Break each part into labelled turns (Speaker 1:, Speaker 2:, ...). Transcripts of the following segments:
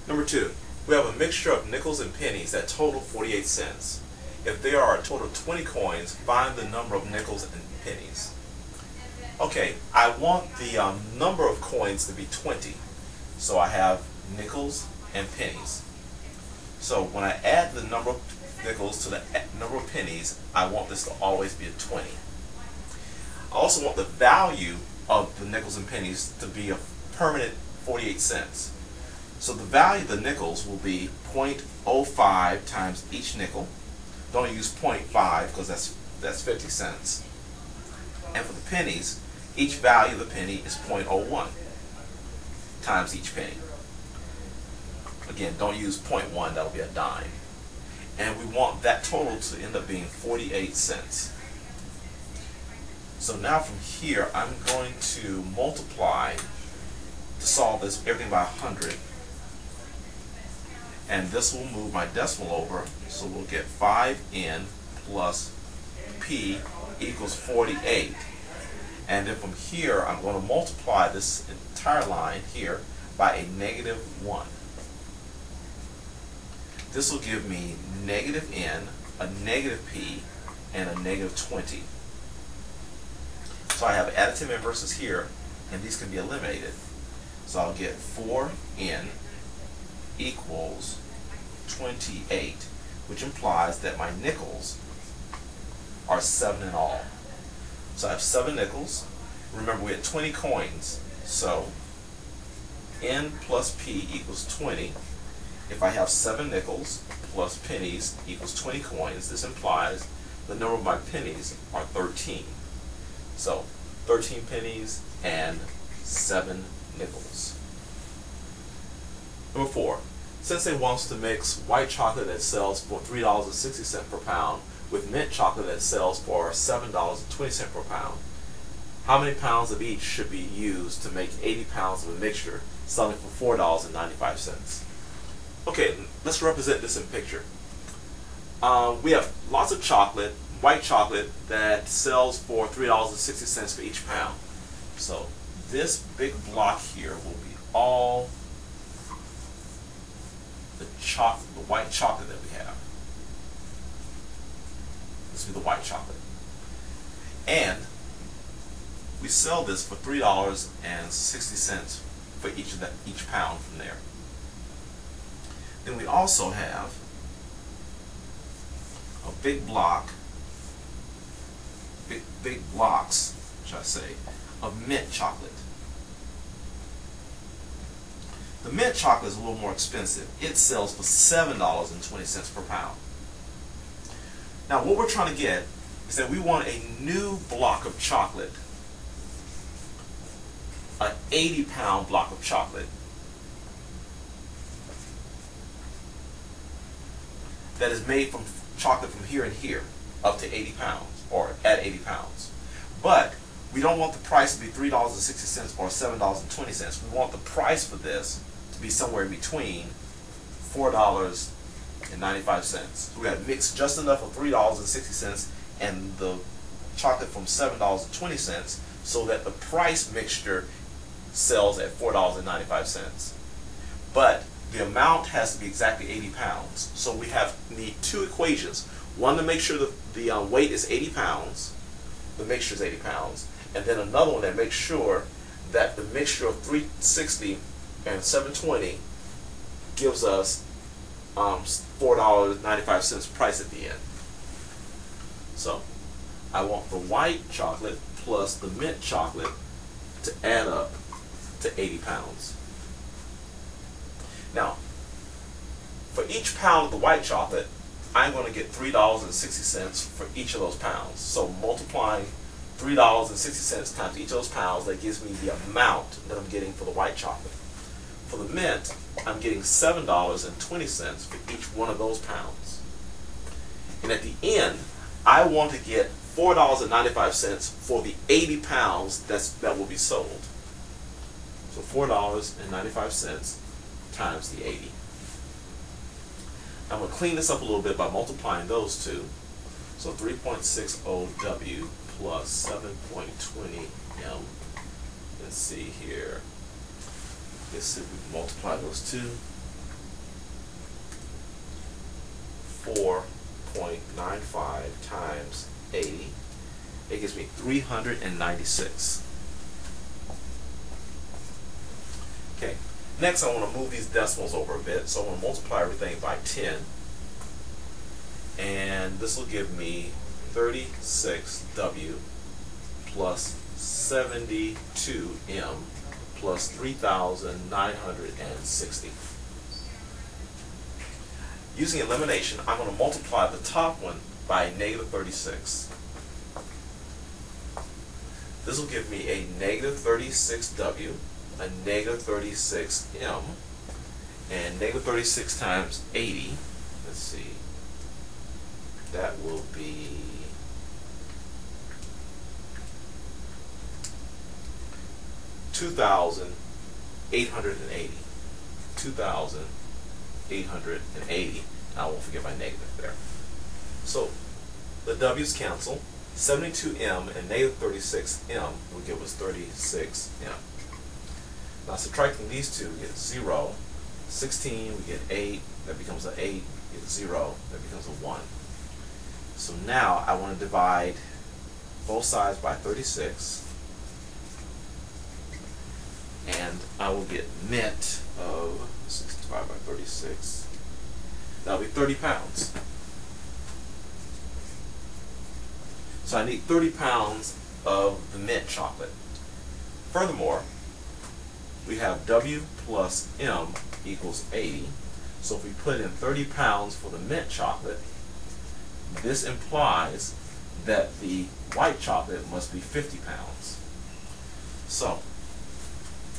Speaker 1: Number 2, we have a mixture of nickels and pennies that total 48 cents. If there are a total of 20 coins, find the number of nickels and pennies. Okay, I want the number of coins to be 20. So I have nickels and pennies. So when I add the number of nickels to the number of pennies, I want this to always be a 20. I also want the value of the nickels and pennies to be a permanent 48 cents. So the value of the nickels will be 0.05 times each nickel. Don't use 0.5 because that's 50 cents. And for the pennies, each value of the penny is 0.01 times each penny. Again, don't use 0.1, that'll be a dime. And we want that total to end up being 48 cents. So now from here, I'm going to multiply to solve this everything by 100. And this will move my decimal over, so we'll get 5n plus p equals 48. And then from here, I'm going to multiply this entire line here by a -1. This will give me -n, a -p, and a -20. So I have additive inverses here, and these can be eliminated. So I'll get 4n equals 28, which implies that my nickels are 7 in all. So I have 7 nickels. Remember, we had 20 coins, so n plus p equals 20. If I have 7 nickels plus pennies equals 20 coins, this implies the number of my pennies are 13. So 13 pennies and 7 nickels. Number 4, Sensei wants to mix white chocolate that sells for $3.60 per pound with mint chocolate that sells for $7.20 per pound. How many pounds of each should be used to make 80 pounds of a mixture selling for $4.95? Okay, let's represent this in picture. We have lots of chocolate, white chocolate, that sells for $3.60 for each pound. So this big block here will be all the white chocolate that we have. This will be the white chocolate. And we sell this for $3.60 for each pound from there. Then we also have a big block, big blocks, should I say, of mint chocolate. The mint chocolate is a little more expensive. It sells for $7.20 per pound. Now what we're trying to get is that we want a new block of chocolate, an 80-pound block of chocolate that is made from chocolate from here and here up to 80 pounds or at 80 pounds. But we don't want the price to be $3.60 or $7.20. We want the price for this to be somewhere in between $4.95. So we got to mix just enough of $3.60 and the chocolate from $7.20 so that the price mixture sells at $4.95. But the amount has to be exactly 80 pounds. So we need two equations. One to make sure that the weight is 80 pounds, the mixture is 80 pounds, and then another one that makes sure that the mixture of 360 and 720 gives us $4.95 price at the end. So I want the white chocolate plus the mint chocolate to add up to 80 pounds. Now, for each pound of the white chocolate, I'm going to get $3.60 for each of those pounds. So multiplying $3.60 times each of those pounds, that gives me the amount that I'm getting for the white chocolate. For the mint, I'm getting $7.20 for each one of those pounds. And at the end, I want to get $4.95 for the 80 pounds that will be sold. So $4.95 times the 80. I'm going to clean this up a little bit by multiplying those two. So 3.60W plus 7.20M. Let's see here. Let's see if we can multiply those two. 4.95 times 80. It gives me 396. Okay, next I want to move these decimals over a bit, so I want to multiply everything by 10, and this will give me 36W plus 72M plus 3,960. Using elimination, I'm going to multiply the top one by negative 36. This will give me a negative 36W, a negative 36M, and negative 36 times 80, let's see, that will be 2,880. 2,880. I won't forget my negative there. So the W's cancel. 72M and negative 36M will give us 36M. Now subtracting these two, we get 0. 16, we get 8. That becomes an 8. We get 0. That becomes a 1. So now I want to divide both sides by 36. And I will get net of 6 divided by 36. That'll be 30 pounds. So I need 30 pounds of the mint chocolate. Furthermore, we have W plus M equals 80. So if we put in 30 pounds for the mint chocolate, this implies that the white chocolate must be 50 pounds. So,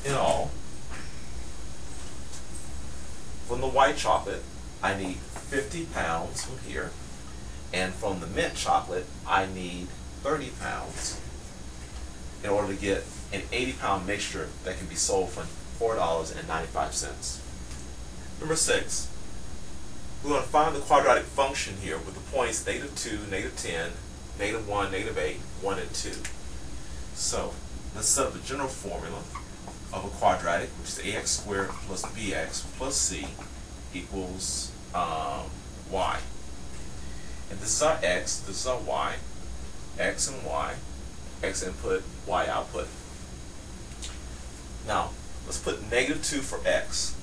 Speaker 1: in all, from the white chocolate, I need 50 pounds from here, and from the mint chocolate, I need 30 pounds in order to get an 80-pound mixture that can be sold for $4.95. Number 6, we're going to find the quadratic function here with the points negative 2, negative 10, negative 1, negative 8, 1, and 2. So, let's set up the general formula of a quadratic, which is ax squared plus bx plus c equals y. And this is our x, this is our y, x and y, x input, y output. Now, let's put negative 2 for x.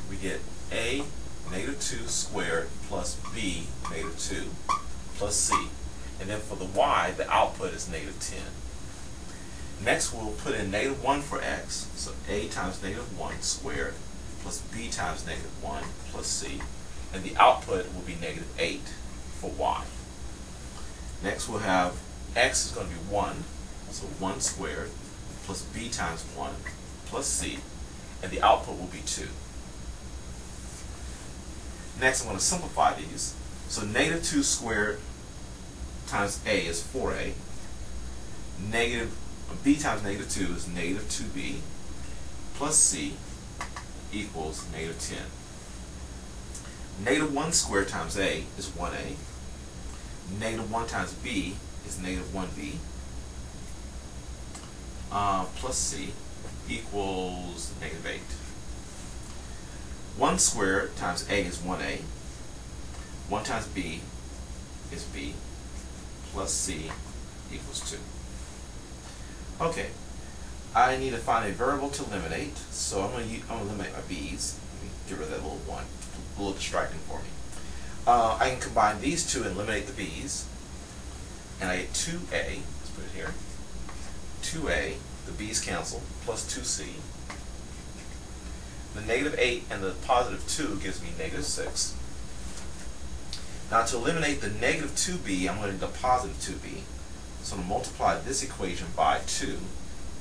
Speaker 1: We get a negative 2 squared plus b negative 2 plus c. And then for the y, the output is negative 10. Next, we'll put in negative 1 for x, so a times negative 1 squared plus b times negative 1 plus c, and the output will be negative 8 for y. Next, we'll have x is going to be 1, so 1 squared plus b times 1 plus c, and the output will be 2. Next, I'm going to simplify these. So negative 2 squared times a is 4a, negative b times negative 2 is negative 2b, plus c equals negative 10. Negative 1 squared times a is 1a. Negative 1 times b is negative 1b, plus c equals negative 8. 1 squared times a is 1a. 1 times b is b, plus c equals 2. Okay, I need to find a variable to eliminate, so I'm going to eliminate my b's. Let me get rid of that little 1, a little distracting for me. I can combine these two and eliminate the b's, and I get 2a, let's put it here, 2a, the b's cancel, plus 2c. The negative 8 and the positive 2 gives me negative 6. Now to eliminate the negative 2b, I'm going to need a positive 2b. So I'm going to multiply this equation by 2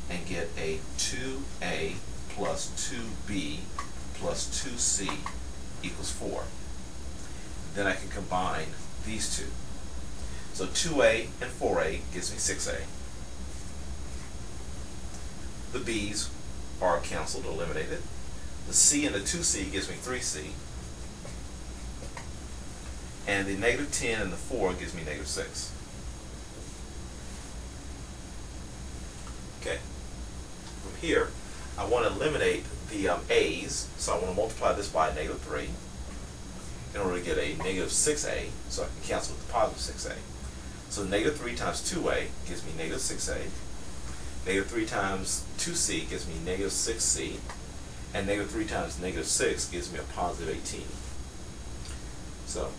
Speaker 1: and get a 2a plus 2b plus 2c equals 4. Then I can combine these two. So 2a and 4a gives me 6a. The b's are canceled or eliminated. The c and the 2c gives me 3c. And the negative 10 and the 4 gives me negative 6. Okay. From here, I want to eliminate the a's, so I want to multiply this by negative 3. in order to get a negative 6a, so I can cancel with the positive 6a. So negative 3 times 2a gives me negative 6a. Negative 3 times 2c gives me negative 6c. And negative 3 times negative 6 gives me a positive 18. So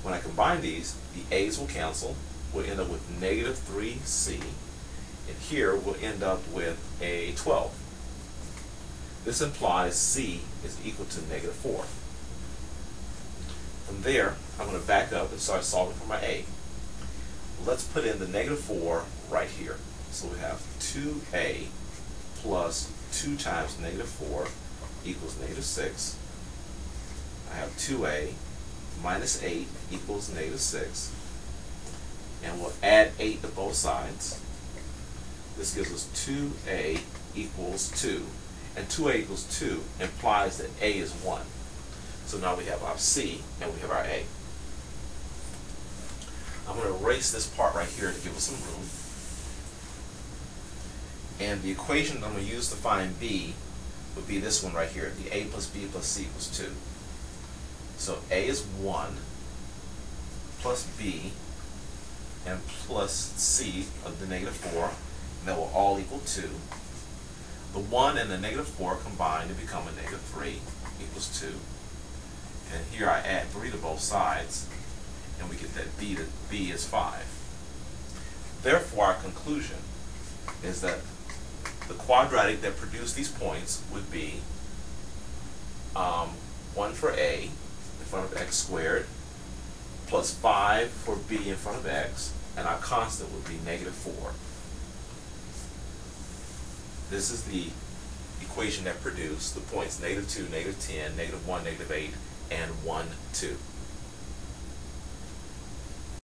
Speaker 1: when I combine these, the a's will cancel. We'll end up with negative 3c. And here we'll end up with a 12. This implies c is equal to negative 4. From there, I'm going to back up and start solving for my a. Let's put in the negative 4 right here. So we have 2a plus 2 times negative 4 equals negative 6. I have 2a minus 8 equals negative 6. And we'll add 8 to both sides. This gives us 2a equals 2. And 2a equals 2 implies that a is 1. So now we have our c and we have our a. I'm going to erase this part right here to give us some room. And the equation I'm going to use to find b would be this one right here, the a plus b plus c equals 2. So a is 1 plus b and plus c of the negative 4, and that will all equal 2. The 1 and the negative 4 combine to become a negative 3 equals 2. And here I add 3 to both sides, and we get that b is 5. Therefore, our conclusion is that the quadratic that produced these points would be 1 for a in front of x squared, plus 5 for b in front of x, and our constant would be negative 4. This is the equation that produced the points negative 2, negative 10, negative 1, negative 8, and 1, 2.